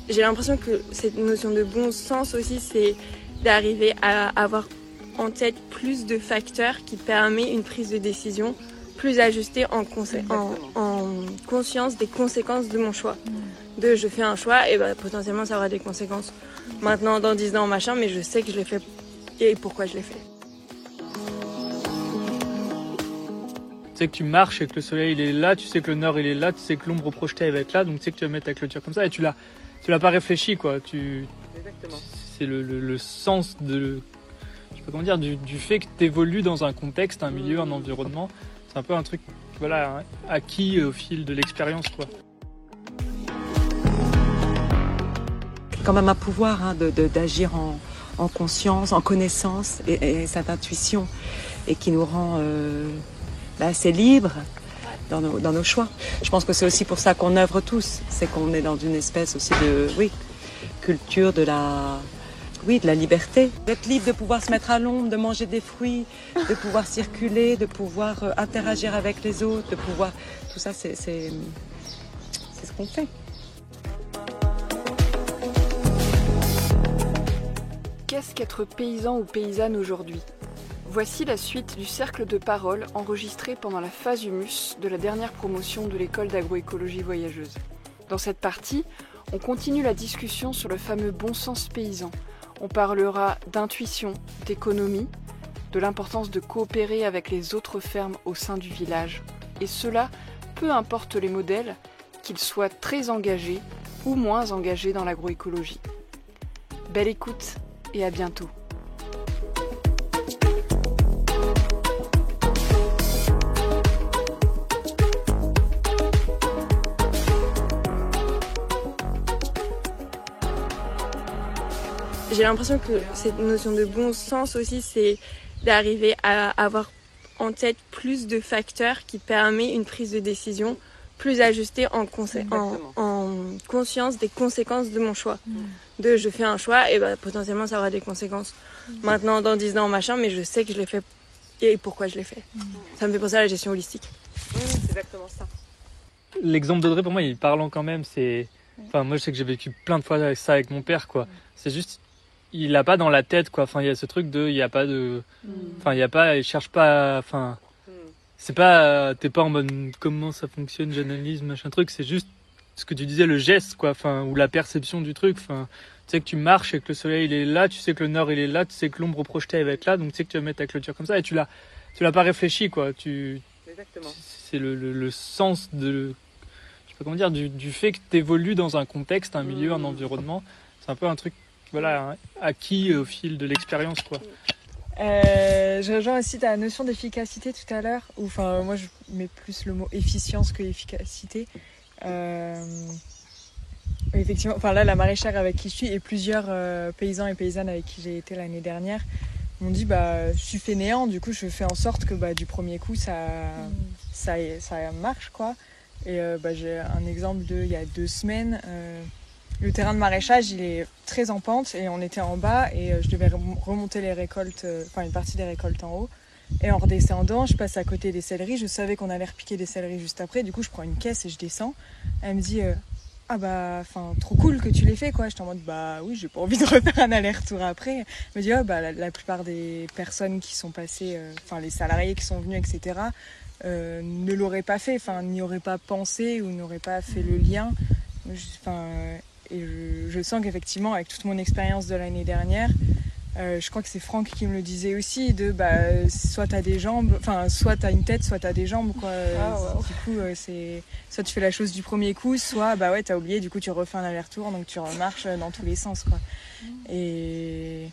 J'ai l'impression que cette notion de bon sens aussi, c'est d'arriver à avoir en tête plus de facteurs qui permettent une prise de décision plus ajustée en conscience des conséquences de mon choix. De je fais un choix et potentiellement ça aura des conséquences maintenant dans 10 ans machin, mais je sais que je l'ai fait et pourquoi je l'ai fait. Tu sais que tu marches et que le soleil il est là, tu sais que le nord il est là, tu sais que l'ombre projetée elle va être là, donc tu sais que tu vas mettre ta clôture comme ça et tu l'as pas réfléchi quoi. Exactement. C'est le sens de, je sais pas comment dire, du fait que tu évolues dans un contexte, un milieu, un environnement. C'est un peu un truc voilà, acquis au fil de l'expérience quoi. Quand même un pouvoir d'agir en conscience, en connaissance et cette intuition et qui nous rend assez libres dans nos choix. Je pense que c'est aussi pour ça qu'on œuvre tous, c'est qu'on est dans une espèce aussi de culture de la liberté. D'être libre, de pouvoir se mettre à l'ombre, de manger des fruits, de pouvoir circuler, de pouvoir interagir avec les autres, de pouvoir... Tout ça, c'est ce qu'on fait. Qu'est-ce qu'être paysan ou paysanne aujourd'hui ? Voici la suite du cercle de parole enregistré pendant la phase humus de la dernière promotion de l'école d'agroécologie voyageuse. Dans cette partie, on continue la discussion sur le fameux bon sens paysan. On parlera d'intuition, d'économie, de l'importance de coopérer avec les autres fermes au sein du village. Et cela, peu importe les modèles, qu'ils soient très engagés ou moins engagés dans l'agroécologie. Belle écoute et à bientôt. J'ai l'impression que cette notion de bon sens aussi, c'est d'arriver à avoir en tête plus de facteurs qui permettent une prise de décision plus ajustée en conscience des conséquences de mon choix. De je fais un choix et potentiellement ça aura des conséquences maintenant dans 10 ans machin, mais je sais que je l'ai fait et pourquoi je l'ai fait. Ça me fait penser à la gestion holistique. C'est exactement ça. L'exemple d'Audrey pour moi il est parlant quand même, enfin moi je sais que j'ai vécu plein de fois ça avec mon père quoi. C'est juste il a pas dans la tête quoi, enfin il y a ce truc de il y a pas de enfin il cherche pas enfin c'est pas t'es pas en mode comment ça fonctionne, j'analyse machin truc, c'est juste ce que tu disais, le geste quoi, enfin ou la perception du truc, enfin tu sais que tu marches et que le soleil il est là, tu sais que le nord il est là, tu sais que l'ombre projetée elle va être là, donc tu sais que tu vas mettre ta clôture comme ça et tu l'as pas réfléchi quoi, Exactement. c'est le sens de, je sais pas comment dire, du fait que tu évolues dans un contexte, un milieu, un environnement. C'est un peu un truc voilà, acquis au fil de l'expérience quoi. Je rejoins aussi ta notion d'efficacité tout à l'heure, ou enfin moi je mets plus le mot efficience que efficacité. Effectivement, enfin là la maraîchère avec qui je suis et plusieurs paysans et paysannes avec qui j'ai été l'année dernière m'ont dit je suis fainéant, du coup je fais en sorte que du premier coup ça marche quoi. Et j'ai un exemple il y a 2 semaines. Le terrain de maraîchage, il est très en pente et on était en bas et je devais remonter les récoltes, une partie des récoltes en haut. Et en redescendant, je passe à côté des céleris. Je savais qu'on allait repiquer des céleris juste après. Du coup, je prends une caisse et je descends. Elle me dit trop cool que tu l'aies fait quoi. J'étais en mode oui, j'ai pas envie de refaire un aller-retour après. Elle me dit la plupart des personnes qui sont passées, les salariés qui sont venus, etc. Ne l'auraient pas fait, n'y auraient pas pensé ou n'auraient pas fait le lien. Et je sens qu'effectivement, avec toute mon expérience de l'année dernière, je crois que c'est Franck qui me le disait aussi, soit t'as des jambes, soit t'as une tête, soit t'as des jambes, quoi. Wow. Du coup, soit tu fais la chose du premier coup, soit t'as oublié, du coup tu refais un aller-retour, donc tu remarches dans tous les sens, quoi. Et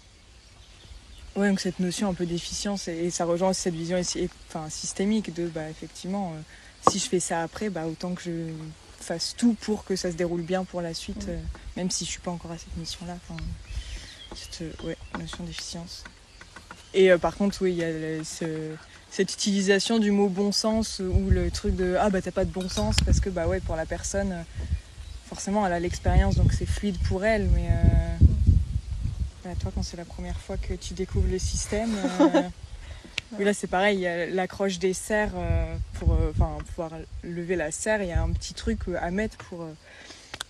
ouais, donc cette notion un peu d'efficience, et ça rejoint aussi cette vision systémique de effectivement, si je fais ça après, autant que je fasse tout pour que ça se déroule bien pour la suite, même si je suis pas encore à cette mission-là. Cette notion d'efficience. Et par contre, il y a cette utilisation du mot bon sens ou le truc de t'as pas de bon sens parce que pour la personne, forcément, elle a l'expérience donc c'est fluide pour elle, mais toi, quand c'est la première fois que tu découvres le système. Oui, là c'est pareil, il y a l'accroche des serres pour pouvoir lever la serre, il y a un petit truc à mettre pour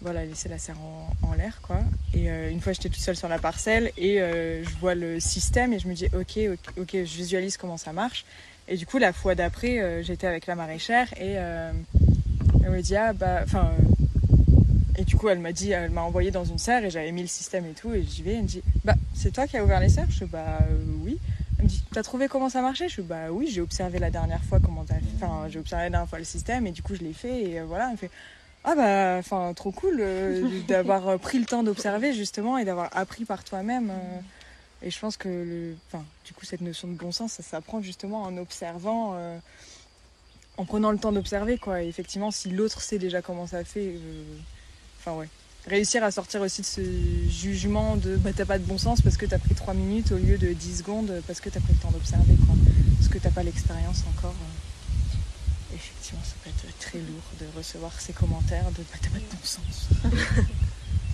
voilà, laisser la serre en l'air, quoi. Et une fois, j'étais toute seule sur la parcelle et je vois le système et je me dis, ok, je visualise comment ça marche. Et du coup, la fois d'après, j'étais avec la maraîchère et elle me dit, et du coup, elle m'a envoyé dans une serre et j'avais mis le système et tout. Et j'y vais, elle me dit, c'est toi qui as ouvert les serres? Je dis, oui. Elle me dit, t'as trouvé comment ça marchait? Je dis, oui, j'ai observé la dernière fois j'ai observé la dernière fois le système et du coup, je l'ai fait. Et voilà, elle me fait, trop cool d'avoir pris le temps d'observer justement et d'avoir appris par toi-même. Et je pense que du coup, cette notion de bon sens, ça s'apprend justement en observant, en prenant le temps d'observer, quoi. Et effectivement, si l'autre sait déjà comment ça fait, réussir à sortir aussi de ce jugement de t'as pas de bon sens parce que t'as pris 3 minutes au lieu de 10 secondes parce que t'as pris le temps d'observer, quoi. Parce que t'as pas l'expérience encore. Effectivement, ça peut être très lourd de recevoir ces commentaires de t'as pas de bon sens.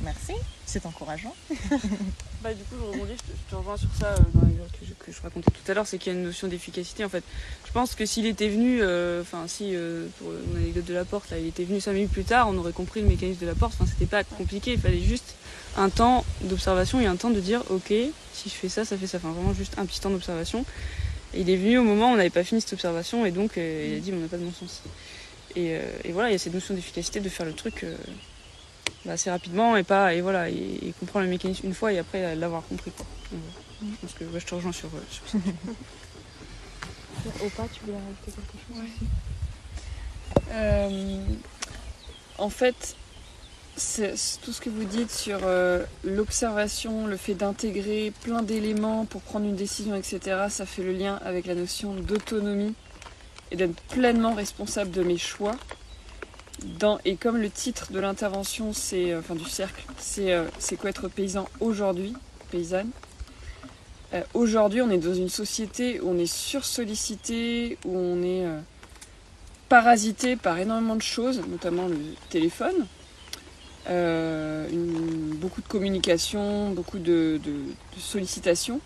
Merci, c'est encourageant. Du coup, je rebondis, je te rejoins sur ça dans l'exemple que je racontais tout à l'heure, c'est qu'il y a une notion d'efficacité. En fait, je pense que s'il était venu, pour mon anecdote de la porte, là, il était venu 5 minutes plus tard, on aurait compris le mécanisme de la porte. C'était pas compliqué, il fallait juste un temps d'observation et un temps de dire, ok, si je fais ça, ça fait ça. Vraiment juste un petit temps d'observation. Et il est venu au moment où on n'avait pas fini cette observation et donc il a dit, on n'a pas de bon sens. Et voilà, il y a cette notion d'efficacité de faire le truc assez rapidement et comprendre le mécanisme une fois et après l'avoir compris, quoi. Je pense que je te rejoins sur ça. Opa, tu voulais rajouter quelque chose? En fait, c'est tout ce que vous dites sur l'observation, le fait d'intégrer plein d'éléments pour prendre une décision, etc. Ça fait le lien avec la notion d'autonomie et d'être pleinement responsable de mes choix. Et comme le titre de l'intervention, du cercle, c'est quoi être paysan aujourd'hui, paysanne. Aujourd'hui, on est dans une société où on est sursollicité, où on est parasité par énormément de choses, notamment le téléphone, beaucoup de communication, beaucoup de sollicitations.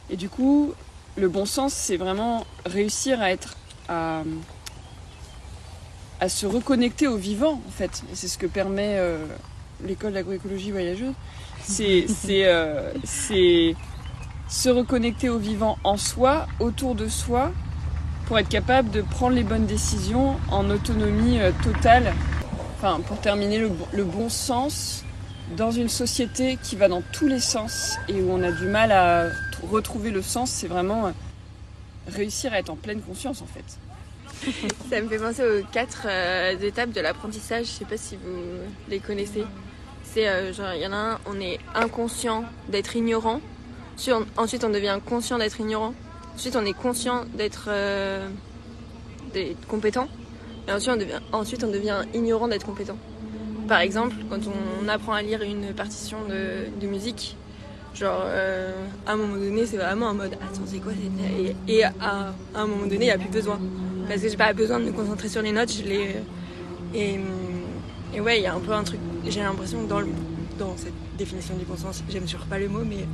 Et du coup, le bon sens, c'est vraiment réussir à se reconnecter au vivant, en fait. Et c'est ce que permet l'école d'agroécologie voyageuse. C'est se reconnecter au vivant en soi, autour de soi, pour être capable de prendre les bonnes décisions en autonomie totale. Pour terminer, le bon sens dans une société qui va dans tous les sens et où on a du mal à retrouver le sens, c'est vraiment réussir à être en pleine conscience, en fait. Ça me fait penser aux 4 étapes de l'apprentissage, je sais pas si vous les connaissez. C'est il y en a un, on est inconscient d'être ignorant. Ensuite, on devient conscient d'être ignorant. Ensuite, on est conscient d'être compétent. Et ensuite, on devient ignorant d'être compétent. Par exemple, quand on apprend à lire une partition de musique, à un moment donné, c'est vraiment en mode « Attends, c'est quoi cette... » Et à un moment donné, il n'y a plus besoin. Parce que j'ai pas besoin de me concentrer sur les notes. Et ouais, il y a un peu un truc... J'ai l'impression que dans cette définition du bon sens, j'aime toujours pas le mot, mais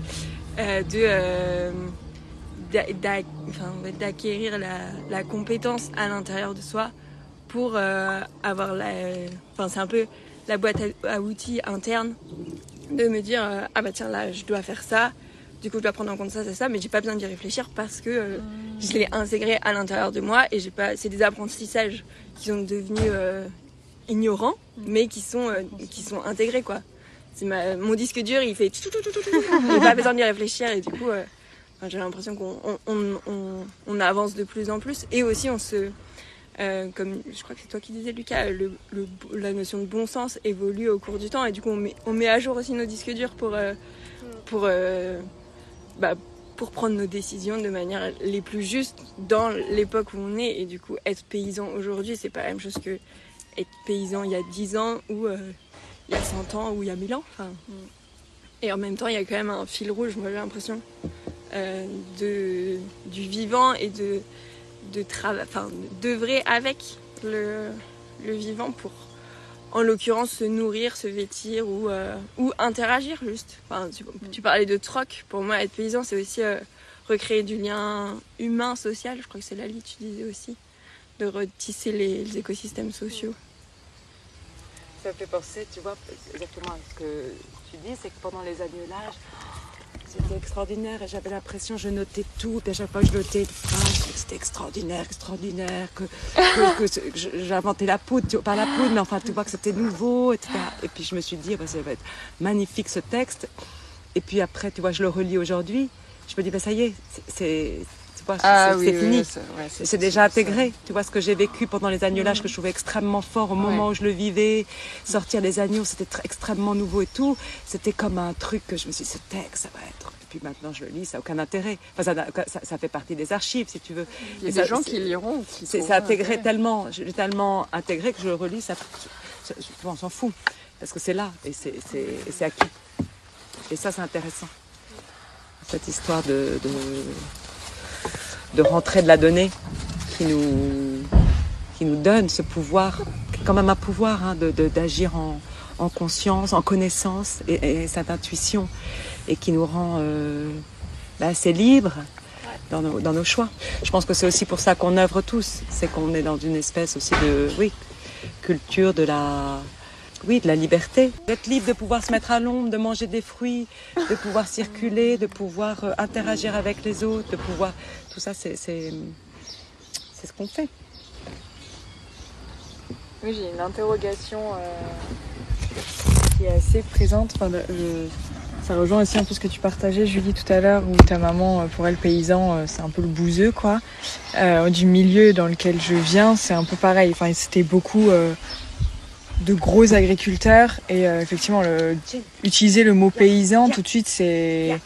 d'acquérir la compétence à l'intérieur de soi pour avoir c'est un peu la boîte à outils interne de me dire tiens, là je dois faire ça, du coup je dois prendre en compte ça, mais j'ai pas besoin d'y réfléchir parce que je l'ai intégré à l'intérieur de moi et c'est des apprentissages qui sont devenus ignorants mais qui sont intégrés, quoi. Mon disque dur, il fait j'ai pas besoin d'y réfléchir et du coup j'ai l'impression qu'on avance de plus en plus et aussi on se comme je crois que c'est toi qui disais, Lucas, la notion de bon sens évolue au cours du temps et du coup on met à jour aussi nos disques durs pour prendre nos décisions de manière les plus justes dans l'époque où on est. Et du coup être paysan aujourd'hui, c'est pas la même chose que être paysan il y a 10 ans ou il y a 100 ans ou il y a 1000 ans. Et en même temps, il y a quand même un fil rouge, moi j'ai l'impression, du vivant et d'œuvrer avec le vivant pour, en l'occurrence, se nourrir, se vêtir ou interagir juste. Tu parlais de troc. Pour moi, être paysan, c'est aussi recréer du lien humain, social. Je crois que c'est Lali, tu disais aussi, de retisser les écosystèmes sociaux. ça me fait penser, tu vois, exactement à ce que tu dis, c'est que pendant les annulages, c'était extraordinaire et j'avais l'impression, je notais tout, puis à chaque fois que je notais une phrase, c'était extraordinaire, j'inventais la poudre, tu vois, pas la poudre, mais enfin, tu vois que c'était nouveau, etc. Et puis je me suis dit, ça va être magnifique ce texte. Et puis après, tu vois, je le relis aujourd'hui, je me dis, ça y est, c'est fini. C'est déjà intégré. Tu vois, ce que j'ai vécu pendant les annulages, que je trouvais extrêmement fort au moment où je le vivais. Sortir les agneaux, c'était extrêmement nouveau et tout. C'était comme un truc que je me suis dit, ce texte, ça va être... Et puis maintenant, je le lis, ça n'a aucun intérêt. Enfin, ça fait partie des archives, si tu veux. Il y a des gens qui liront. C'est intégré tellement... Je l'ai tellement intégré que je le relis, on s'en fout. Parce que c'est là, et c'est acquis. Et ça, c'est intéressant. Cette histoire de rentrer de la donnée qui nous donne ce pouvoir, quand même un pouvoir d'agir en conscience, en connaissance et cette intuition et qui nous rend assez libres dans nos choix. Je pense que c'est aussi pour ça qu'on œuvre tous, c'est qu'on est dans une espèce aussi de culture de la liberté. D'être libre de pouvoir se mettre à l'ombre, de manger des fruits, de pouvoir circuler, de pouvoir interagir avec les autres, de pouvoir... Tout ça, c'est ce qu'on fait. Oui, j'ai une interrogation qui est assez présente. Ça rejoint aussi un peu ce que tu partageais, Julie, tout à l'heure, où ta maman, pour elle, paysan, c'est un peu le bouseux, quoi. Du milieu dans lequel je viens, c'est un peu pareil. Enfin, c'était beaucoup... de gros agriculteurs et effectivement utiliser le mot paysan tout de suite c'est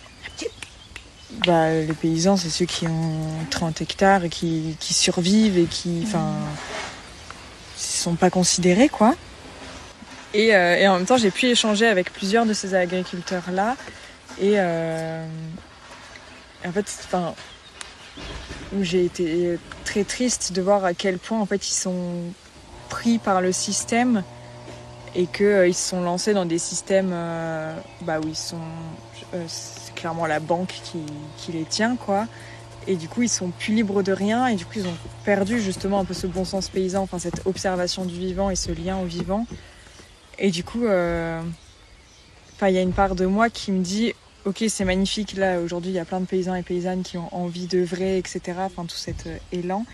les paysans c'est ceux qui ont 30 hectares et qui survivent et qui sont pas considérés quoi et en même temps j'ai pu échanger avec plusieurs de ces agriculteurs là et en fait où j'ai été très triste de voir à quel point en fait ils sont pris par le système et qu'ils se sont lancés dans des systèmes où ils sont c'est clairement la banque qui les tient quoi et du coup ils sont plus libres de rien et du coup ils ont perdu justement un peu ce bon sens paysan, enfin cette observation du vivant et ce lien au vivant et du coup il y a une part de moi qui me dit ok c'est magnifique là aujourd'hui il y a plein de paysans et paysannes qui ont envie d'œuvrer etc, enfin tout cet élan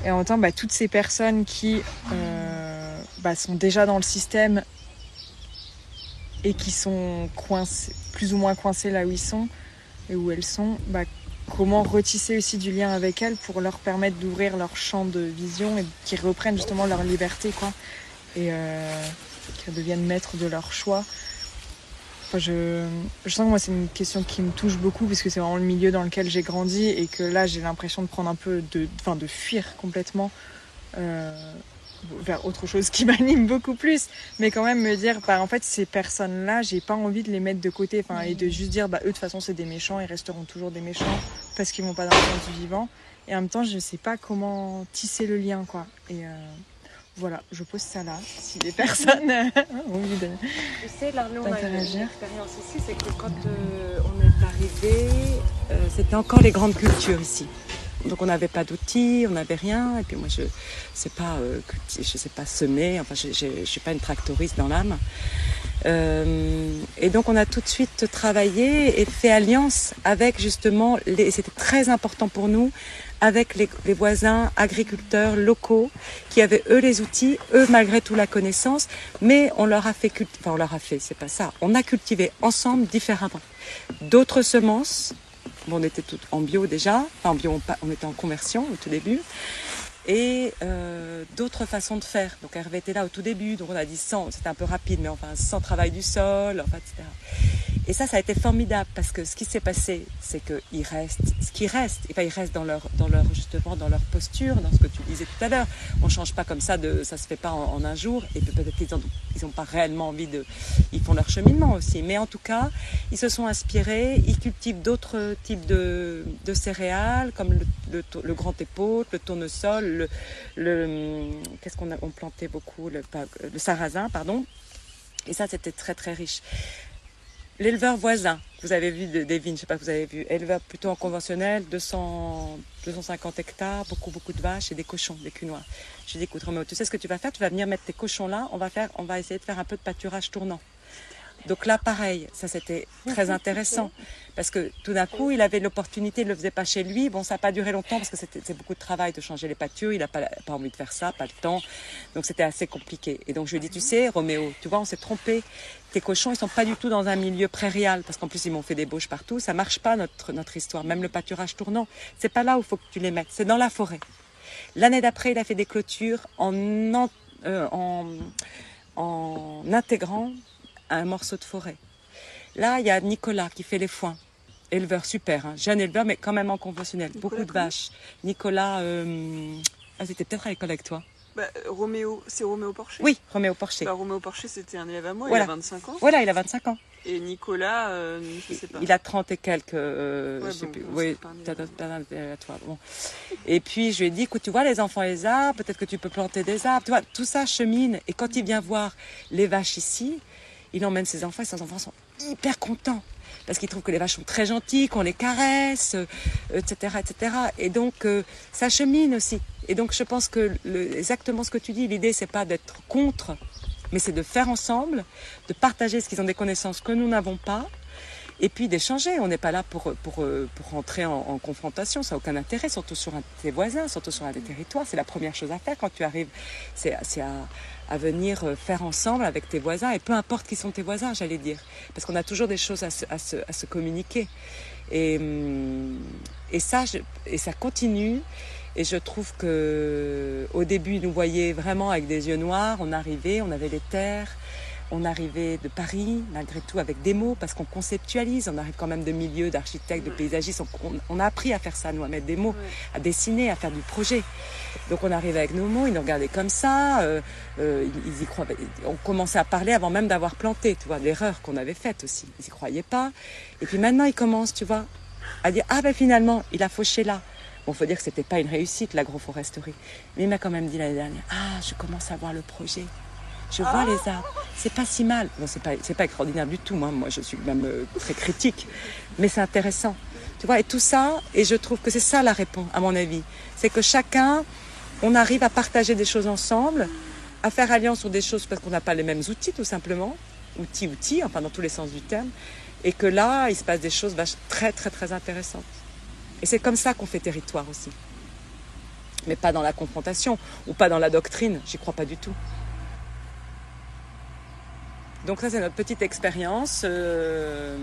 et en même temps toutes ces personnes qui sont déjà dans le système et qui sont coincés, plus ou moins coincés là où ils sont et où elles sont, comment retisser aussi du lien avec elles pour leur permettre d'ouvrir leur champ de vision et qu'ils reprennent justement leur liberté quoi et qu'ils deviennent maîtres de leur choix. Enfin, je sens que moi c'est une question qui me touche beaucoup parce que c'est vraiment le milieu dans lequel j'ai grandi et que là j'ai l'impression de prendre un peu de fuir complètement vers autre chose qui m'anime beaucoup plus mais quand même me dire en fait ces personnes là j'ai pas envie de les mettre de côté et de juste dire eux de toute façon c'est des méchants, ils resteront toujours des méchants parce qu'ils vont pas dans le sens du vivant et en même temps je sais pas comment tisser le lien quoi et voilà je pose ça là si les personnes ont envie de tu sais Larlo, on a une expérience ici, c'est que quand on est arrivé c'était encore les grandes cultures ici. Donc on n'avait pas d'outils, on n'avait rien. Et puis moi je sais pas semer. Enfin je suis pas une tractoriste dans l'âme. Et donc on a tout de suite travaillé et fait alliance avec justement c'était très important pour nous avec les voisins agriculteurs locaux qui avaient eux les outils, eux malgré tout la connaissance, mais on leur a fait c'est pas ça. On a cultivé ensemble différemment d'autres semences. Bon, on était toutes en bio déjà, en bio on était en conversion au tout début, et d'autres façons de faire. Donc Hervé était là au tout début, donc on a dit c'était un peu rapide, mais sans travail du sol, etc. Et ça a été formidable parce que ce qui s'est passé, c'est qu'ils restent, ils restent dans leur justement dans leur posture, dans ce que tu disais tout à l'heure. On change pas comme ça, ça se fait pas en un jour. Et peut-être qu'ils ont pas réellement envie ils font leur cheminement aussi. Mais en tout cas, ils se sont inspirés, ils cultivent d'autres types de céréales comme le grand épaule, le tournesol, qu'est-ce on plantait beaucoup, le sarrasin, pardon. Et ça, c'était très très riche. l'éleveur voisin, vous avez vu des vignes, je sais pas si vous avez vu, éleveur plutôt en conventionnel, 250 hectares, beaucoup de vaches et des cochons, des cunoirs. Je lui ai dit, écoute Roméo, tu sais ce que tu vas faire? Tu vas venir mettre tes cochons là, on va essayer de faire un peu de pâturage tournant. Donc là, pareil, ça c'était très intéressant parce que tout d'un coup, il avait l'opportunité, il le faisait pas chez lui. Bon, ça n'a pas duré longtemps parce que c'est beaucoup de travail de changer les pâtures. Il n'a pas envie de faire ça, pas le temps. Donc c'était assez compliqué. Et donc je lui ai dit, tu sais, Roméo, tu vois, on s'est trompé. Tes cochons, ils sont pas du tout dans un milieu prairial parce qu'en plus ils m'ont fait des bauches partout. Ça marche pas notre histoire. Même le pâturage tournant, c'est pas là où il faut que tu les mettes. C'est dans la forêt. L'année d'après, il a fait des clôtures en intégrant un morceau de forêt. Là, il y a Nicolas qui fait les foins. Éleveur super, hein, jeune éleveur, mais quand même en conventionnel. Nicolas, beaucoup de vaches. Nicolas, c'était peut-être à l'école avec toi. Bah, Roméo, c'est Roméo Porcher? Oui, Roméo Porcher. Bah, Roméo Porcher, c'était un élève à moi, Voilà. il a 25 ans. Voilà, il a 25 ans. Et Nicolas, je sais pas. Il a 30 et quelques, je sais bon, plus. bon, Oui, c'est pas à toi. Bon. Et puis, je lui ai dit, écoute, tu vois, les enfants, les arbres, peut-être que tu peux planter des arbres. Tu vois, tout ça chemine. Et quand il vient voir les vaches ici, il emmène ses enfants et ses enfants sont hyper contents. Parce qu'ils trouvent que les vaches sont très gentilles, qu'on les caresse, etc., etc. Et donc, ça chemine aussi. Et donc, je pense que exactement ce que tu dis, l'idée, c'est pas d'être contre, mais c'est de faire ensemble, de partager ce qu'ils ont des connaissances que nous n'avons pas, et puis d'échanger. On n'est pas là pour rentrer en confrontation, ça n'a aucun intérêt, surtout sur tes voisins, surtout sur un des territoires. C'est la première chose à faire quand tu arrives, c'est à venir faire ensemble avec tes voisins, et peu importe qui sont tes voisins, j'allais dire, parce qu'on a toujours des choses à se communiquer. Et ça continue. Et je trouve que au début, ils nous voyaient vraiment avec des yeux noirs. On arrivait, on avait les terres, on arrivait de Paris, malgré tout, avec des mots, parce qu'on conceptualise. On arrive quand même de milieux d'architectes, de paysagistes. On a appris à faire ça, nous, à mettre des mots, à dessiner, à faire du projet. Donc on arrivait avec nos mots, ils nous regardaient comme ça. Ils y croyaient. On commençait à parler avant même d'avoir planté, tu vois, l'erreur qu'on avait faite aussi. Ils y croyaient pas. Et puis maintenant, ils commencent, tu vois, à dire, ah ben finalement, il a fauché là. Bon, faut dire que c'était pas une réussite, l'agroforesterie. Mais il m'a quand même dit l'année dernière, ah, je commence à voir le projet. Je vois les arbres. C'est pas si mal. Bon, c'est pas extraordinaire du tout. Moi, je suis même très critique. Mais c'est intéressant. Tu vois, et tout ça, et je trouve que c'est ça la réponse, à mon avis. C'est que chacun, on arrive à partager des choses ensemble, à faire alliance sur des choses parce qu'on n'a pas les mêmes outils, tout simplement. Outils, enfin, dans tous les sens du terme. Et que là, il se passe des choses très, très, très intéressantes. Et c'est comme ça qu'on fait territoire aussi. Mais pas dans la confrontation ou pas dans la doctrine, j'y crois pas du tout. Donc ça, c'est notre petite expérience de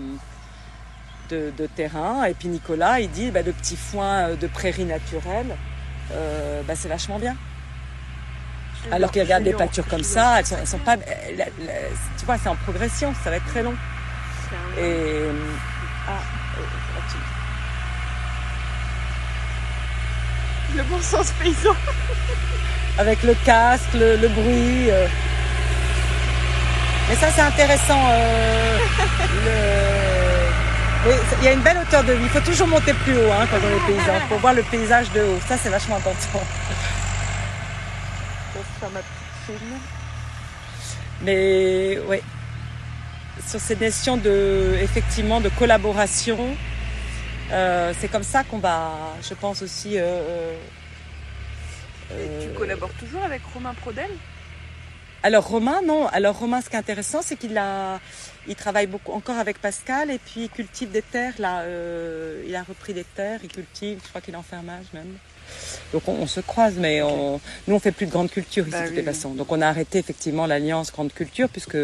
terrain. Et puis Nicolas, il dit, le petit foin de prairie naturelle, c'est vachement bien. Alors qu'il regarde des pâtures comme ça, elles sont pas... tu vois, c'est en progression, ça va être très long. Et... Le bon sens paysan. Avec le casque, le bruit. Mais ça, c'est intéressant. Oui, il y a une belle hauteur de vue. Il faut toujours monter plus haut quand on est paysan, pour voir le paysage de haut. Ça, c'est vachement important. Faire ma petite film. Mais oui, sur ces notions effectivement, de collaboration, c'est comme ça qu'on va, je pense aussi... Et tu collabores toujours avec Romain Prodel? Alors Romain, non. Alors Romain, ce qui est intéressant, c'est qu'il travaille beaucoup encore avec Pascal, et puis il cultive des terres. Là, il a repris des terres, il cultive, je crois qu'il est en fermage même. Donc on se croise, mais nous on fait plus de grande culture ici de toutes les façons. Donc on a arrêté effectivement l'alliance grande culture, puisque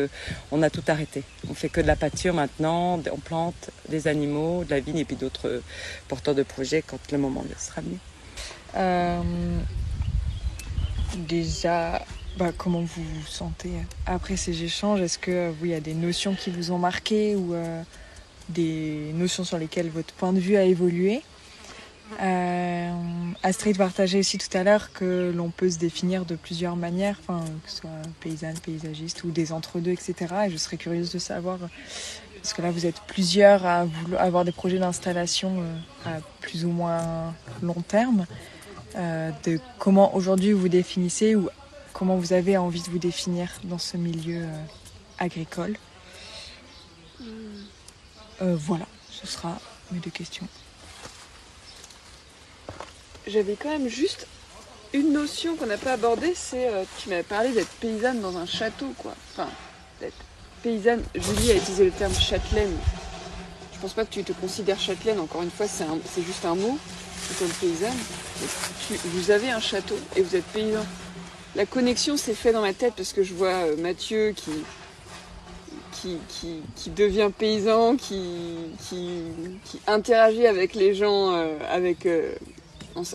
on a tout arrêté. On fait que de la pâture maintenant, on plante des animaux, de la vigne, et puis d'autres porteurs de projets quand le moment sera venu. Déjà, comment vous vous sentez après ces échanges? Est-ce que il y a des notions qui vous ont marqué, ou des notions sur lesquelles votre point de vue a évolué? Astrid partageait aussi tout à l'heure que l'on peut se définir de plusieurs manières, que ce soit paysanne, paysagiste ou des entre-deux, etc. Et je serais curieuse de savoir, parce que là vous êtes plusieurs à avoir des projets d'installation à plus ou moins long terme, de comment aujourd'hui vous définissez, ou comment vous avez envie de vous définir dans ce milieu agricole. Voilà, ce sera mes 2 questions. J'avais quand même juste une notion qu'on n'a pas abordée, c'est tu m'avais parlé d'être paysanne dans un château, quoi. Enfin, d'être paysanne. Julie a utilisé le terme châtelaine. Je pense pas que tu te considères châtelaine. Encore une fois, c'est juste un mot. C'est comme paysanne. Vous avez un château et vous êtes paysan. La connexion s'est faite dans ma tête parce que je vois Mathieu qui devient paysan, qui interagit avec les gens,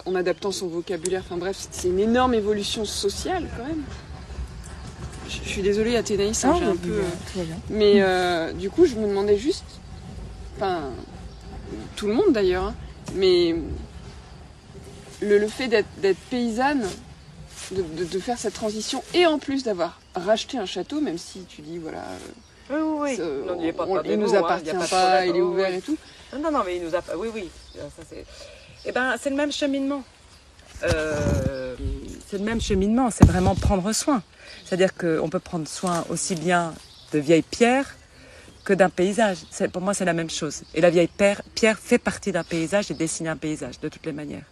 en adaptant son vocabulaire. Enfin bref, c'est une énorme évolution sociale quand même. Je suis désolée Athénaïs, j'ai un peu... Mais du coup, je me demandais juste... Enfin, tout le monde d'ailleurs, hein, mais le fait d'être paysanne, de faire cette transition, et en plus d'avoir racheté un château, même si tu dis, voilà... Oui. Il nous appartient pas, il est ouvert et tout. Non, mais il nous appartient. Oui. Ça, c'est le même cheminement. C'est le même cheminement, c'est vraiment prendre soin. C'est-à-dire qu'on peut prendre soin aussi bien de vieilles pierres que d'un paysage. Pour moi, c'est la même chose. Et la vieille pierre fait partie d'un paysage et dessine un paysage, de toutes les manières.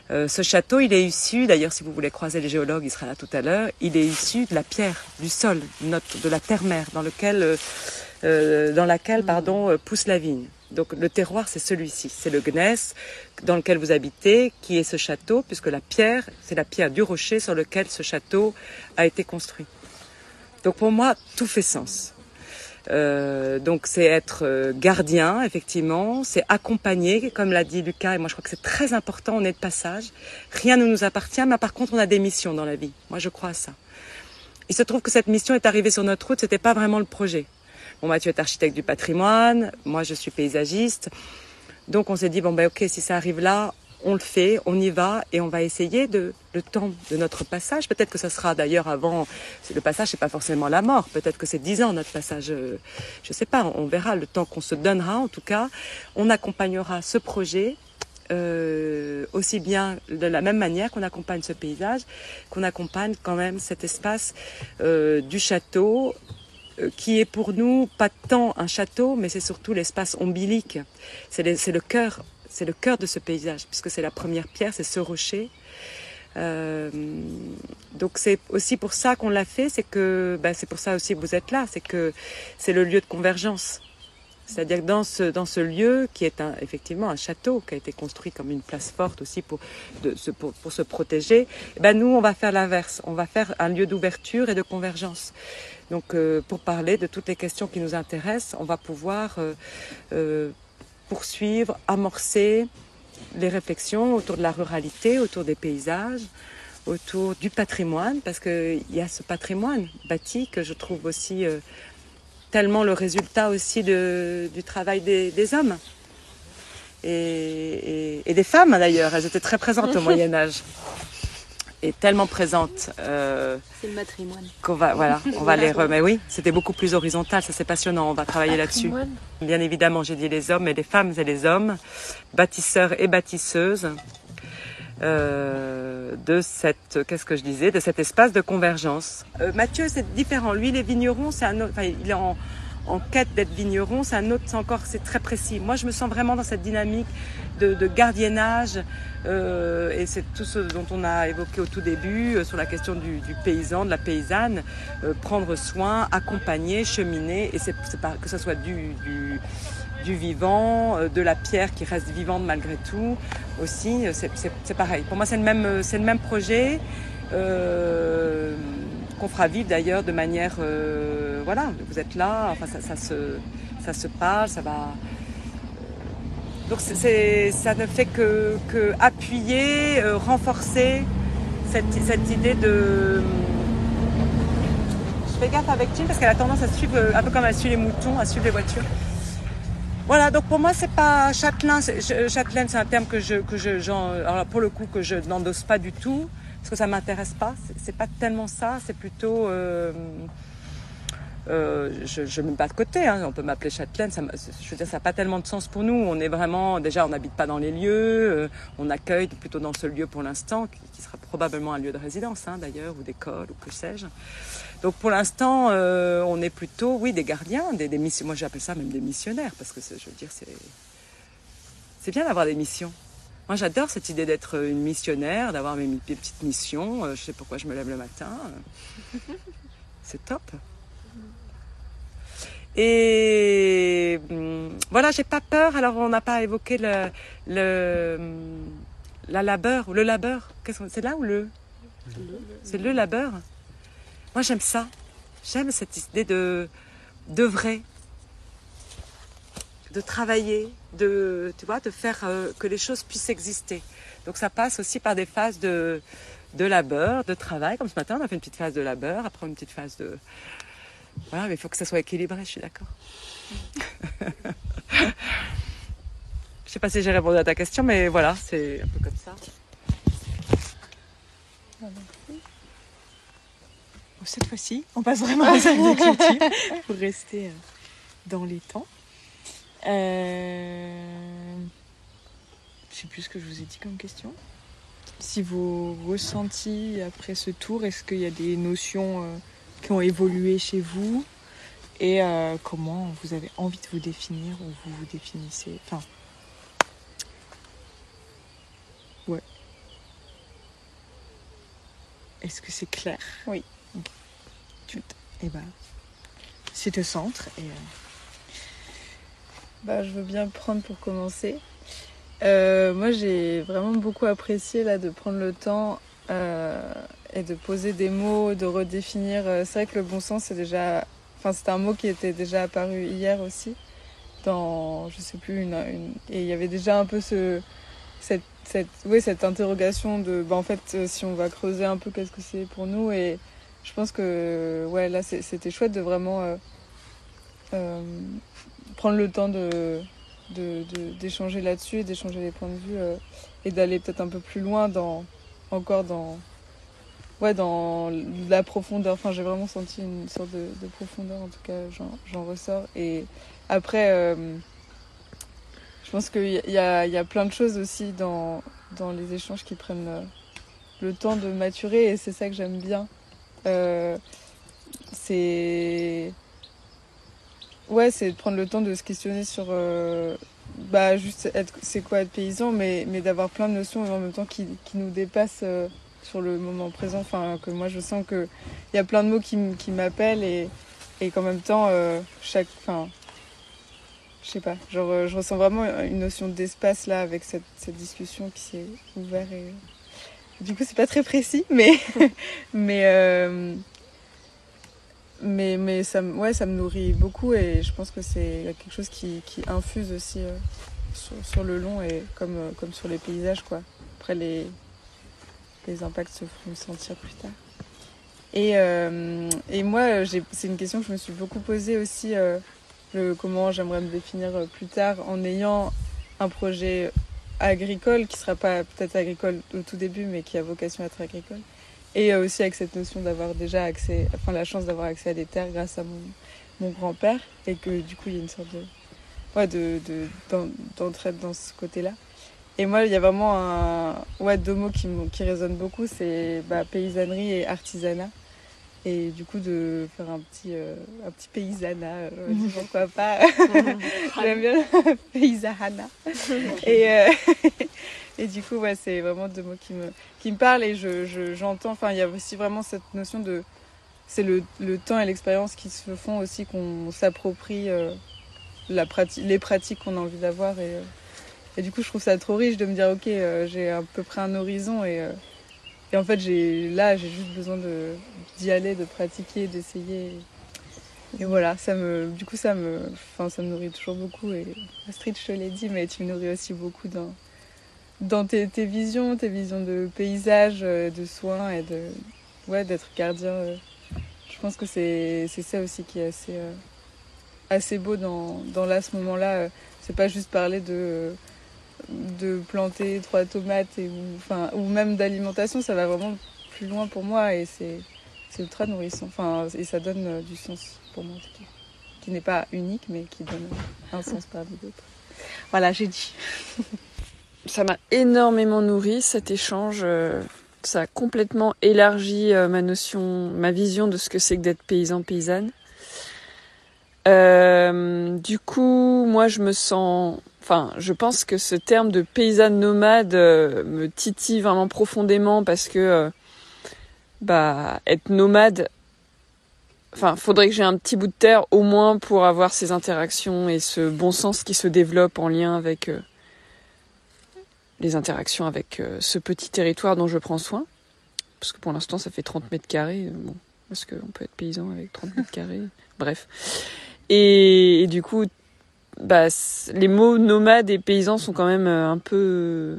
Ce château, il est issu, d'ailleurs si vous voulez croiser les géologues, il sera là tout à l'heure, il est issu de la pierre, du sol, de la terre-mère dans laquelle pousse la vigne. Donc le terroir, c'est celui-ci, c'est le gneiss dans lequel vous habitez, qui est ce château, puisque la pierre, c'est la pierre du rocher sur lequel ce château a été construit. Donc pour moi, tout fait sens. Donc c'est être gardien, effectivement, c'est accompagner, comme l'a dit Lucas, et moi je crois que c'est très important, on est de passage. Rien ne nous appartient, mais par contre on a des missions dans la vie. Moi je crois à ça. Il se trouve que cette mission est arrivée sur notre route, c'était pas vraiment le projet. Bon, Mathieu est architecte du patrimoine, moi je suis paysagiste. Donc on s'est dit, ok, si ça arrive là, on le fait, on y va et on va essayer le temps de notre passage. Peut-être que ça sera d'ailleurs avant, le passage c'est pas forcément la mort, peut-être que c'est 10 ans notre passage, je sais pas, on verra le temps qu'on se donnera. En tout cas, on accompagnera ce projet aussi bien de la même manière qu'on accompagne ce paysage, qu'on accompagne quand même cet espace du château, qui est pour nous pas tant un château, mais c'est surtout l'espace ombilique. C'est le cœur. C'est le cœur de ce paysage, puisque c'est la première pierre, c'est ce rocher. Donc c'est aussi pour ça qu'on l'a fait, c'est pour ça aussi que vous êtes là, c'est que c'est le lieu de convergence. C'est-à-dire que dans ce lieu, qui est effectivement un château, qui a été construit comme une place forte aussi pour se protéger, nous on va faire l'inverse, on va faire un lieu d'ouverture et de convergence. Donc pour parler de toutes les questions qui nous intéressent, on va pouvoir poursuivre, amorcer les réflexions autour de la ruralité, autour des paysages, autour du patrimoine, parce qu'il y a ce patrimoine bâti que je trouve aussi tellement le résultat aussi du travail des hommes et des femmes d'ailleurs. Elles étaient très présentes au Moyen-Âge. Et tellement présentes. C'est le matrimoine. On va les remettre. Oui, c'était beaucoup plus horizontal, ça c'est passionnant, on va travailler là-dessus. Bien évidemment, j'ai dit les hommes et les femmes et les hommes, bâtisseurs et bâtisseuses de cet espace de convergence. Mathieu, c'est différent. Lui, les vignerons, c'est un autre. Enfin, il est en quête d'être vigneron, c'est très précis. Moi, je me sens vraiment dans cette dynamique de gardiennage, et c'est tout ce dont on a évoqué au tout début, sur la question du paysan, de la paysanne, prendre soin, accompagner, cheminer, et c'est pas que ce soit du vivant, de la pierre qui reste vivante malgré tout, aussi, c'est pareil. Pour moi, c'est le même projet, qu'on fera vivre d'ailleurs de manière, vous êtes là, enfin ça se parle, ça va. Donc ça ne fait que appuyer, renforcer cette idée de. Je fais gaffe avec Tim parce qu'elle a tendance à suivre, un peu comme elle suit les moutons, à suivre les voitures. Voilà, donc pour moi c'est pas châtelaine, c'est un terme alors pour le coup que je n'endosse pas du tout, parce que ça m'intéresse pas. C'est pas tellement ça, c'est plutôt je me mets pas de côté, hein. On peut m'appeler châtelaine, je veux dire, ça n'a pas tellement de sens pour nous. On est vraiment, déjà, on n'habite pas dans les lieux, on accueille plutôt dans ce lieu pour l'instant, qui sera probablement un lieu de résidence, hein, d'ailleurs, ou d'école, ou que sais-je. Donc pour l'instant, on est plutôt, oui, des gardiens, des missions. Moi, j'appelle ça même des missionnaires, parce que je veux dire, c'est bien d'avoir des missions. Moi, j'adore cette idée d'être une missionnaire, d'avoir mes petites missions. Je sais pourquoi je me lève le matin. C'est top. Et voilà, j'ai pas peur. Alors, on n'a pas évoqué la labeur, ou le labeur. C'est là ou le? C'est le labeur. Moi, j'aime ça. J'aime cette idée d'œuvrer, de travailler, tu vois, de faire que les choses puissent exister. Donc, ça passe aussi par des phases de labeur, de travail. Comme ce matin, on a fait une petite phase de labeur, après une petite phase de... Voilà, mais il faut que ça soit équilibré, je suis d'accord. Je sais pas si j'ai répondu à ta question, mais voilà, c'est un peu comme ça. Cette fois-ci, on passe vraiment aux exécutifs pour rester dans les temps. Je sais plus ce que je vous ai dit comme question. Si vos ressentis après ce tour, est-ce qu'il y a des notions qui ont évolué chez vous et comment vous avez envie de vous définir ou vous vous définissez. Enfin, ouais. Est-ce que c'est clair? Oui. Okay. Et ben, c'est au centre et. Je veux bien prendre pour commencer. Moi, j'ai vraiment beaucoup apprécié là de prendre le temps et de poser des mots, de redéfinir. C'est vrai que le bon sens, c'était un mot qui était déjà apparu hier aussi dans, je sais plus, et il y avait déjà un peu cette interrogation de, en fait, si on va creuser un peu, qu'est-ce que c'est pour nous? Et je pense que, là, c'était chouette de vraiment prendre le temps d'échanger là-dessus, d'échanger les points de vue et d'aller peut-être un peu plus loin dans la profondeur. Enfin, j'ai vraiment senti une sorte de profondeur, en tout cas, j'en ressors. Et après, je pense qu'il y a plein de choses aussi dans les échanges qui prennent le temps de maturer, et c'est ça que j'aime bien. C'est de prendre le temps de se questionner sur juste c'est quoi être paysan, mais d'avoir plein de notions et en même temps qui nous dépassent sur le moment présent. Enfin, que moi je sens que il y a plein de mots qui m'appellent et qu'en même temps je sais pas, genre je ressens vraiment une notion d'espace là avec cette discussion qui s'est ouverte et du coup c'est pas très précis, mais mais ça me nourrit beaucoup et je pense que c'est quelque chose qui infuse aussi sur le long et comme sur les paysages, quoi. Après les impacts se feront sentir plus tard. Et moi c'est une question que je me suis beaucoup posée aussi, comment j'aimerais me définir plus tard en ayant un projet agricole qui sera pas peut-être agricole au tout début mais qui a vocation à être agricole. Et aussi avec cette notion d'avoir déjà la chance d'avoir accès à des terres grâce à mon grand-père, et que du coup il y a une sorte d'entraide dans ce côté-là. Et moi il y a vraiment deux mots qui résonnent beaucoup, c'est paysannerie et artisanat. Et du coup de faire un petit paysanat, pourquoi pas. J'aime bien le paysanat. Et du coup, c'est vraiment deux mots qui me parlent et j'entends. Enfin, il y a aussi vraiment cette notion de, c'est le temps et l'expérience qui se font aussi qu'on s'approprie les pratiques qu'on a envie d'avoir et du coup, je trouve ça trop riche de me dire ok, j'ai à peu près un horizon et en fait j'ai juste besoin d'y aller, de pratiquer, d'essayer. Et voilà, ça me nourrit toujours beaucoup. Et Astrid, je te l'ai dit, mais tu me nourris aussi beaucoup dans tes visions de paysage, de soins et d'être gardien. Je pense que c'est ça aussi qui est assez beau dans là, ce moment-là. C'est pas juste parler de planter 3 tomates ou même d'alimentation, ça va vraiment plus loin pour moi et c'est c'est ultra nourrissant. Enfin, et ça donne du sens pour moi en tout cas. Qui n'est pas unique, mais qui donne un sens parmi d'autres. Voilà, j'ai dit. Ça m'a énormément nourri cet échange. Ça a complètement élargi ma vision de ce que c'est que d'être paysan-paysanne. Du coup, moi je pense que ce terme de paysanne nomade me titille vraiment profondément parce que être nomade, faudrait que j'ai un petit bout de terre au moins pour avoir ces interactions et ce bon sens qui se développe en lien avec les interactions avec ce petit territoire dont je prends soin. Parce que pour l'instant, ça fait 30 mètres carrés. Bon, est-ce qu'on peut être paysan avec 30 mètres carrés ? Bref. Et du coup, les mots nomade et paysan sont quand même un peu...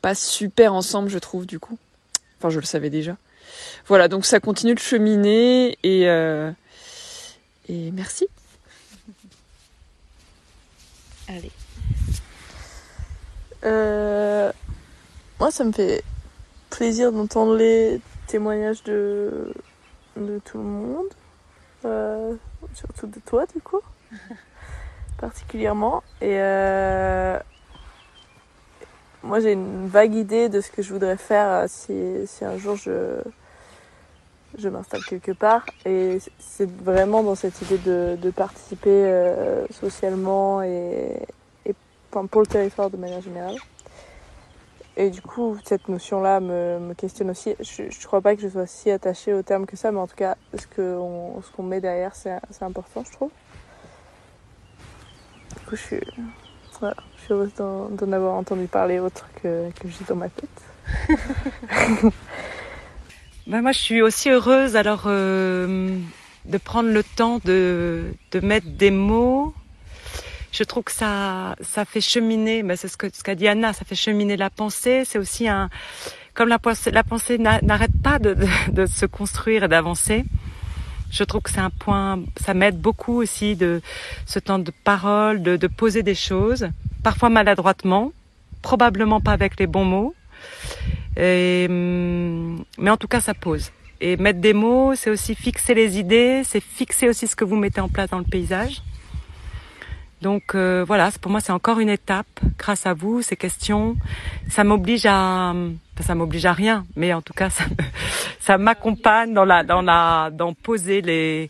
pas super ensemble, je trouve, du coup. Enfin, je le savais déjà. Voilà, donc ça continue de cheminer et merci. Allez. Moi, ça me fait plaisir d'entendre les témoignages de tout le monde, surtout de toi, du coup, particulièrement. Et moi, j'ai une vague idée de ce que je voudrais faire si un jour je m'installe quelque part. Et c'est vraiment dans cette idée de participer socialement et pour le territoire de manière générale. Et du coup, cette notion-là me questionne aussi. Je crois pas que je sois si attachée au terme que ça, mais en tout cas, ce qu'on met derrière, c'est important, je trouve. Du coup, je suis heureuse d'en avoir entendu parler autre que j'ai dans ma tête. Moi, je suis aussi heureuse alors de prendre le temps de mettre des mots. Je trouve que ça fait cheminer, c'est ce qu'a dit Anna, ça fait cheminer la pensée. C'est aussi comme la pensée n'arrête pas de se construire et d'avancer. Je trouve que c'est un point, ça m'aide beaucoup aussi de ce temps de parole, de poser des choses, parfois maladroitement, probablement pas avec les bons mots, mais en tout cas ça pose. Et mettre des mots, c'est aussi fixer les idées, c'est fixer aussi ce que vous mettez en place dans le paysage. Donc voilà, pour moi c'est encore une étape, grâce à vous, ces questions. Ça m'oblige à rien, mais en tout cas ça m'accompagne dans poser les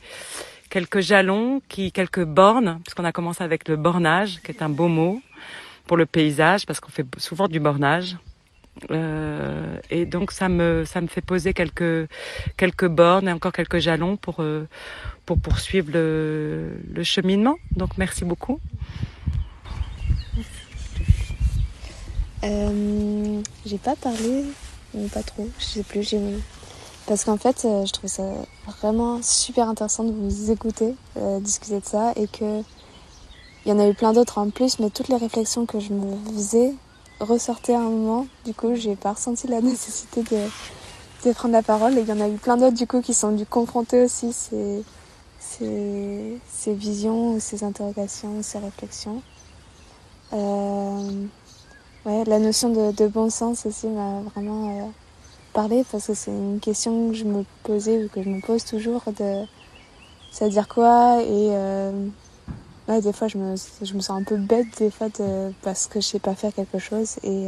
quelques jalons, quelques bornes, puisqu'on a commencé avec le bornage, qui est un beau mot pour le paysage, parce qu'on fait souvent du bornage. Et donc ça me fait poser quelques bornes et encore quelques jalons pour poursuivre le cheminement. Donc merci beaucoup. J'ai pas parlé, ou pas trop, je sais plus. Parce qu'en fait, je trouve ça vraiment super intéressant de vous écouter, discuter de ça, et que il y en a eu plein d'autres en plus, mais toutes les réflexions que je me faisais ressortaient à un moment. Du coup, j'ai pas ressenti la nécessité de prendre la parole, et il y en a eu plein d'autres du coup qui sont dû confronter aussi ces visions, ces interrogations, ces réflexions. La notion de bon sens aussi m'a vraiment parlé, parce que c'est une question que je me posais ou que je me pose toujours, ça veut dire quoi, et des fois je me sens un peu bête des fois parce que je sais pas faire quelque chose, et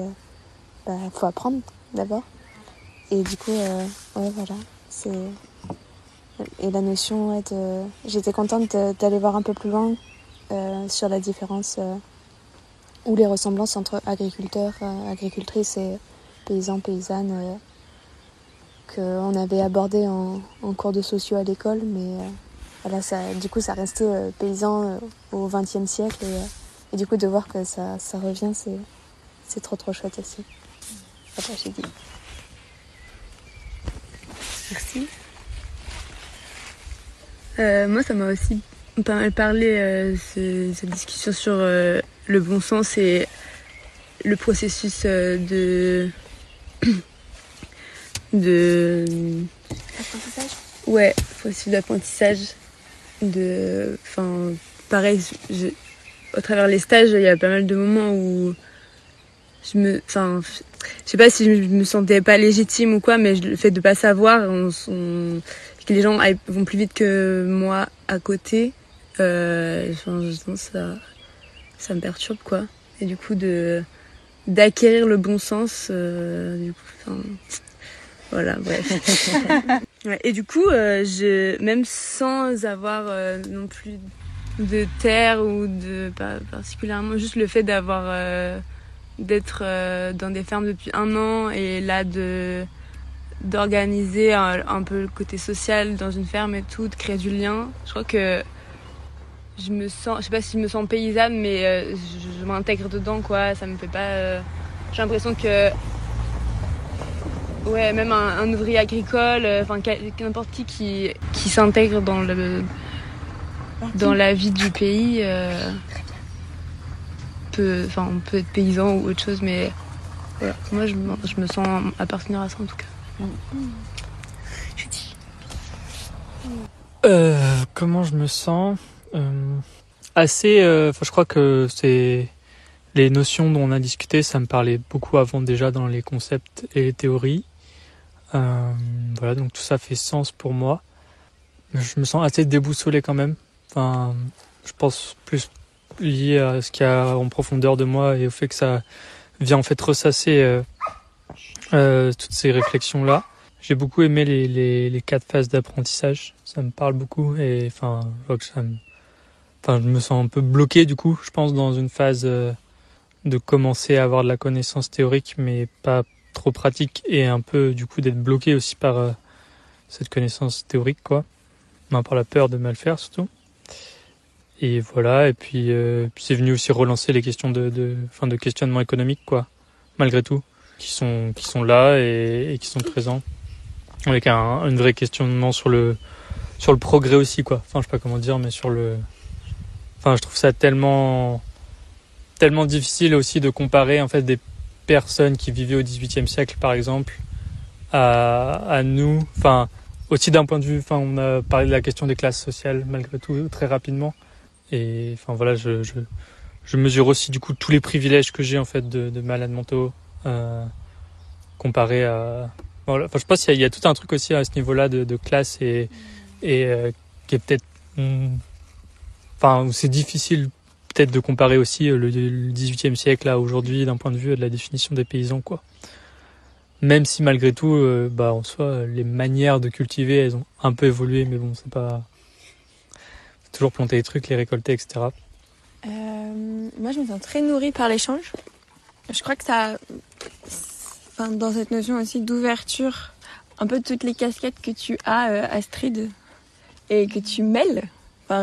faut apprendre d'abord. Et du coup voilà, et la notion j'étais contente d'aller voir un peu plus loin sur la différence ou les ressemblances entre agriculteurs, agricultrices et paysans, paysannes qu'on avait abordé en cours de socio à l'école, mais voilà, du coup ça restait paysan au XXe siècle, et du coup de voir que ça revient, c'est trop chouette aussi. Voilà, j'ai dit. Merci. Moi, ça m'a aussi pas mal parlé, cette discussion sur le bon sens et le processus de Apprentissage ? Ouais, processus d'apprentissage. Pareil, au travers les stages, il y a pas mal de moments où je sais pas si je me sentais pas légitime ou quoi, mais le fait de pas savoir, que les gens vont plus vite que moi à côté, justement, ça me perturbe, quoi. Et du coup, d'acquérir le bon sens, du coup, voilà, bref. Ouais, et du coup, même sans avoir non plus de terre ou pas particulièrement, juste le fait d'être dans des fermes depuis 1 an et là d'organiser un peu le côté social dans une ferme et tout, de créer du lien. Je crois que je sais pas si je me sens paysanne, mais je m'intègre dedans, quoi. Ça me fait pas... j'ai l'impression que... Ouais, même un ouvrier agricole, n'importe qui s'intègre dans la vie du pays peut être paysan ou autre chose, mais voilà. Moi je me sens appartenir à ça en tout cas. Comment je me sens assez, je crois que c'est les notions dont on a discuté, ça me parlait beaucoup avant déjà dans les concepts et les théories. Voilà, donc tout ça fait sens pour moi. Je me sens assez déboussolé quand même. Je pense plus lié à ce qu'il y a en profondeur de moi et au fait que ça vient en fait ressasser toutes ces réflexions-là. J'ai beaucoup aimé les 4 phases d'apprentissage. Ça me parle beaucoup et je vois que je me sens un peu bloqué du coup, je pense, dans une phase de commencer à avoir de la connaissance théorique mais pas trop pratique et un peu du coup d'être bloqué aussi par cette connaissance théorique, quoi. Par la peur de mal faire surtout. Et voilà, et puis c'est venu aussi relancer les questions de questionnement économique, quoi, malgré tout, qui sont là et qui sont présents, avec un vrai questionnement sur le progrès aussi, quoi. Je sais pas comment dire, mais je trouve ça tellement difficile aussi de comparer en fait des personnes qui vivaient au XVIIIe siècle, par exemple, à nous. Aussi d'un point de vue, on a parlé de la question des classes sociales malgré tout très rapidement. Et voilà, je mesure aussi du coup tous les privilèges que j'ai en fait de malades mentaux comparé à. Voilà. Je pense qu'il y a tout un truc aussi à ce niveau-là de classe et qui est peut-être, où c'est difficile peut-être de comparer aussi le XVIIIe siècle à aujourd'hui d'un point de vue de la définition des paysans, quoi. Même si malgré tout, en soi, les manières de cultiver, elles ont un peu évolué, mais bon, c'est pas... Faut toujours planter les trucs, les récolter, etc. Moi, je me sens très nourrie par l'échange. Je crois que ça... dans cette notion aussi d'ouverture, un peu toutes les casquettes que tu as, Astrid, et que tu mêles.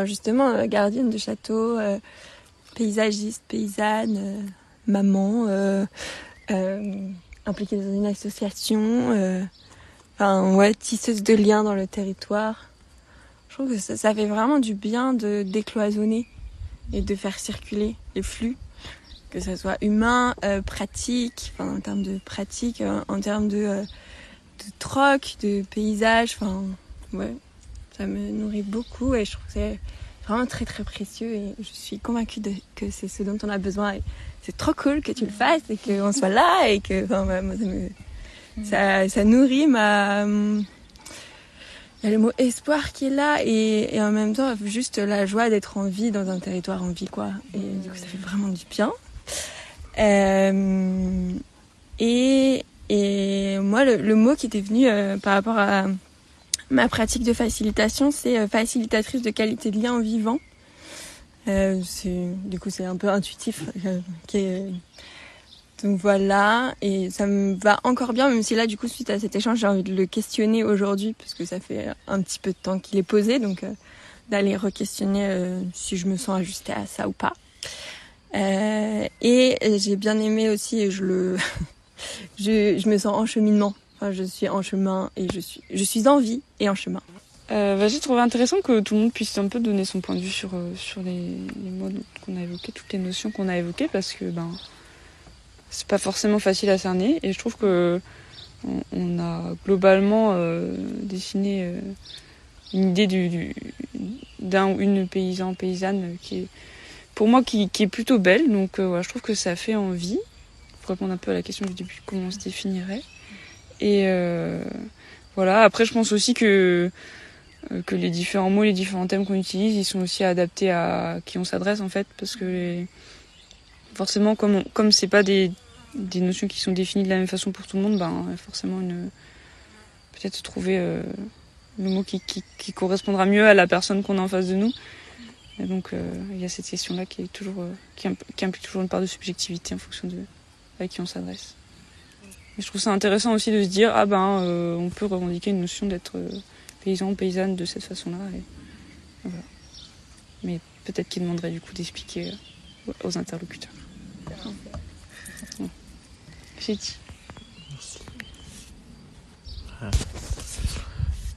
Justement, gardienne de château, paysagiste, paysanne, maman... impliquée dans une association, tisseuse de liens dans le territoire. Je trouve que ça fait vraiment du bien de décloisonner et de faire circuler les flux, que ça soit humain, pratique, en termes de pratique, en termes de troc, de paysage, ça me nourrit beaucoup et je trouve que c'est vraiment très très précieux et je suis convaincue que c'est ce dont on a besoin. Et c'est trop cool que tu le fasses et qu'on soit là et que moi, ça nourrit ma... Il y a le mot espoir qui est là et en même temps juste la joie d'être en vie dans un territoire en vie, quoi. Et du coup ça fait vraiment du bien. Et moi le mot qui était venu par rapport à ma pratique de facilitation, c'est facilitatrice de qualité de lien en vivant. Du coup c'est un peu intuitif. Donc voilà, et ça me va encore bien, même si là du coup suite à cet échange j'ai envie de le questionner aujourd'hui parce que ça fait un petit peu de temps qu'il est posé, donc d'aller re-questionner si je me sens ajustée à ça ou pas. Et j'ai bien aimé aussi, et je me sens en cheminement. Je suis en chemin et je suis en vie et en chemin. J'ai trouvé intéressant que tout le monde puisse un peu donner son point de vue sur les mots qu'on a évoqués, toutes les notions qu'on a évoquées, parce que c'est pas forcément facile à cerner. Et je trouve que on a globalement dessiné une idée d'un ou une paysanne qui est, pour moi, qui est plutôt belle. Donc je trouve que ça fait envie. répondre un peu à la question du début, comment on se définirait. Et voilà, après je pense aussi que les différents mots, les différents thèmes qu'on utilise, ils sont aussi adaptés à qui on s'adresse en fait, parce que forcément comme c'est pas des notions qui sont définies de la même façon pour tout le monde, forcément peut-être trouver le mot qui correspondra mieux à la personne qu'on a en face de nous. Et donc il y a cette question-là qui implique toujours une part de subjectivité en fonction de à qui on s'adresse. Et je trouve ça intéressant aussi de se dire on peut revendiquer une notion d'être paysan ou paysanne de cette façon-là. Et voilà. Mais peut-être qu'il demanderait du coup d'expliquer aux interlocuteurs. J'ai dit.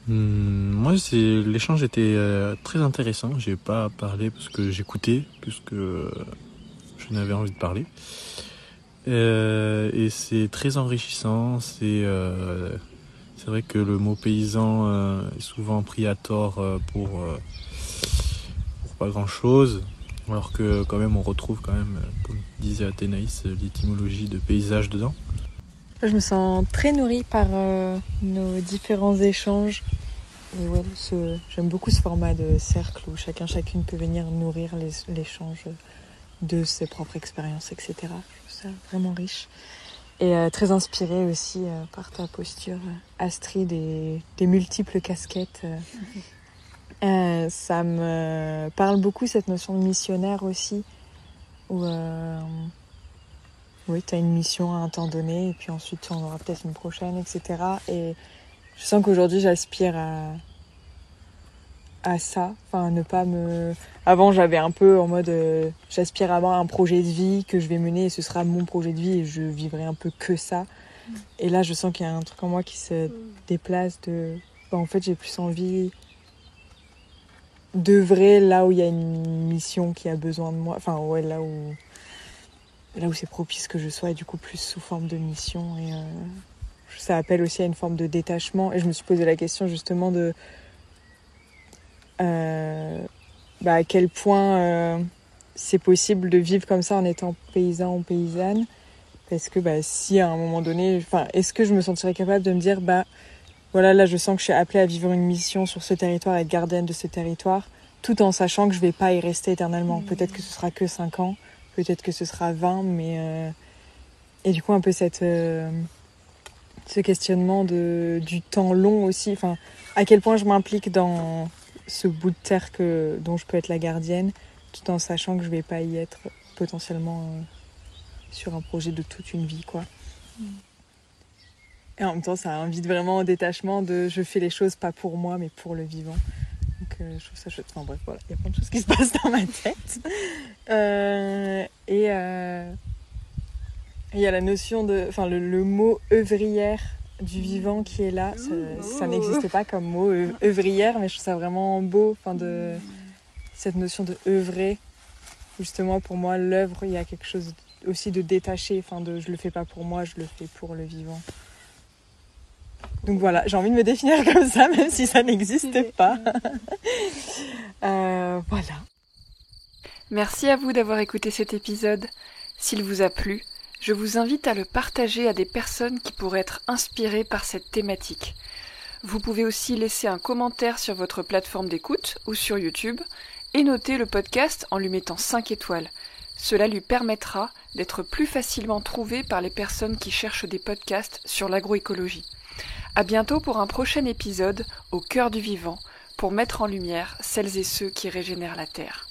Moi, l'échange était très intéressant. J'ai pas parlé parce que j'écoutais plus que je n'avais envie de parler. Et c'est très enrichissant. C'est vrai que le mot paysan est souvent pris à tort pour pas grand-chose, alors que quand même on retrouve quand même, comme disait Athénaïs, l'étymologie de paysage dedans. Je me sens très nourrie par nos différents échanges. Et ouais, j'aime beaucoup ce format de cercle où chacune peut venir nourrir l'échange de ses propres expériences, etc. Je trouve ça vraiment riche. Et très inspirée aussi par ta posture, Astrid, des multiples casquettes. Ça me parle beaucoup, cette notion de missionnaire aussi, où oui, tu as une mission à un temps donné, et puis ensuite tu en auras peut-être une prochaine, etc. Et je sens qu'aujourd'hui j'aspire à ça, enfin ne pas me... Avant j'avais un peu en mode j'aspire à avoir un projet de vie que je vais mener et ce sera mon projet de vie et je vivrai un peu que ça. Et là je sens qu'il y a un truc en moi qui se déplace en fait j'ai plus envie d'œuvrer là où il y a une mission qui a besoin de moi, enfin ouais, là où c'est propice que je sois, et du coup plus sous forme de mission. Et ça appelle aussi à une forme de détachement. Et je me suis posé la question justement de à quel point c'est possible de vivre comme ça en étant paysan ou paysanne. Parce que si à un moment donné, est-ce que je me sentirais capable de me dire voilà, là je sens que je suis appelée à vivre une mission sur ce territoire, à être gardienne de ce territoire, tout en sachant que je vais pas y rester éternellement. Peut-être que ce sera que 5 ans, peut-être que ce sera 20, mais... Et du coup, un peu ce questionnement du temps long aussi, à quel point je m'implique dans ce bout de terre dont je peux être la gardienne, tout en sachant que je vais pas y être potentiellement sur un projet de toute une vie, quoi. Et en même temps, ça invite vraiment au détachement de je fais les choses pas pour moi, mais pour le vivant. Donc je trouve ça chouette. Enfin bref, voilà, il y a plein de choses qui se passent dans ma tête. Et il y a la notion le mot œuvrière du vivant qui est là. Ça n'existe pas comme mot œuvrière, mais je trouve ça vraiment beau. Cette notion de œuvrer. Justement, pour moi, l'œuvre, il y a quelque chose aussi de détaché. Je le fais pas pour moi, je le fais pour le vivant. Donc voilà, j'ai envie de me définir comme ça, même si ça n'existe pas. Voilà. Merci à vous d'avoir écouté cet épisode. S'il vous a plu, je vous invite à le partager à des personnes qui pourraient être inspirées par cette thématique. Vous pouvez aussi laisser un commentaire sur votre plateforme d'écoute ou sur YouTube et noter le podcast en lui mettant 5 étoiles. Cela lui permettra d'être plus facilement trouvé par les personnes qui cherchent des podcasts sur l'agroécologie. À bientôt pour un prochain épisode au cœur du vivant pour mettre en lumière celles et ceux qui régénèrent la terre.